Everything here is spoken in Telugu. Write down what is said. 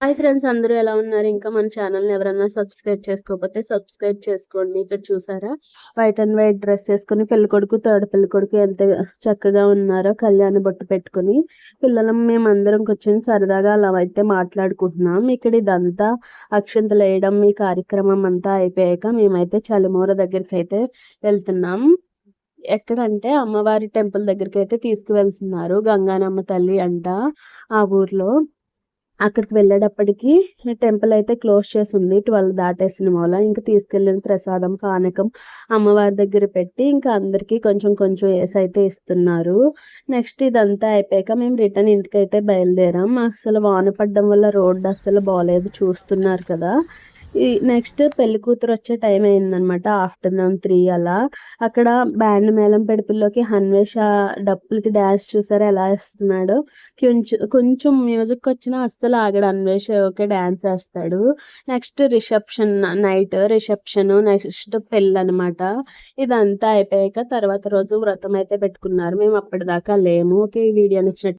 హాయ్ ఫ్రెండ్స్, అందరూ ఎలా ఉన్నారు? ఇంకా మన ఛానల్ని ఎవరైనా సబ్స్క్రైబ్ చేసుకోకపోతే సబ్స్క్రైబ్ చేసుకోండి. ఇక్కడ చూసారా, వైట్ అండ్ వైట్ డ్రెస్ వేసుకుని పెళ్ళికొడుకు థర్డ్ పెళ్ళికొడుకు ఎంత చక్కగా ఉన్నారో, కళ్యాణ బొట్టు పెట్టుకుని పిల్లలం మేమందరం కూర్చొని సరదాగా అలా అయితే మాట్లాడుకుంటున్నాం. ఇక్కడ ఇదంతా అక్షంతలు వేయడం ఈ కార్యక్రమం అంతా అయిపోయాక మేమైతే చలిమూర దగ్గరికి అయితే వెళ్తున్నాం. ఎక్కడంటే అమ్మవారి టెంపుల్ దగ్గరికి అయితే తీసుకువెళ్తున్నారు. గంగానమ్మ తల్లి అంట ఆ ఊర్లో. అక్కడికి వెళ్ళేటప్పటికి టెంపుల్ అయితే క్లోజ్ చేసి ఉంది 12 దాటేసిన మూల. ఇంకా తీసుకెళ్ళిన ప్రసాదం పానకం అమ్మవారి దగ్గర పెట్టి ఇంకా అందరికీ కొంచెం కొంచెం వేసి అయితే ఇస్తున్నారు. నెక్స్ట్ ఇదంతా అయిపోయాక మేము రిటర్న్ ఇంటికి అయితే బయలుదేరాం. అసలు వాన పడడం వల్ల రోడ్డు అస్సలు బాగాలేదు, చూస్తున్నారు కదా. ఈ నెక్స్ట్ పెళ్లి కూతురు వచ్చే టైం అయిందనమాట. ఆఫ్టర్నూన్ 3 అలా. అక్కడ బ్యాండ్ మేళం పెడుపుల్లోకి హన్వేష డప్పులకి డ్యాన్స్ చూసారా ఎలా వేస్తున్నాడు. కొంచెం మ్యూజిక్ వచ్చినా అస్సలు ఆగడు అన్వేష్, ఓకే డ్యాన్స్ వేస్తాడు. నెక్స్ట్ నైట్ రిసెప్షన్, నెక్స్ట్ పెళ్ళి అనమాట. ఇదంతా అయిపోయాక తర్వాత రోజు వ్రతం అయితే పెట్టుకున్నారు. మేము అప్పటిదాకా లేము. ఓకే, ఈ వీడియో నచ్చినట్టు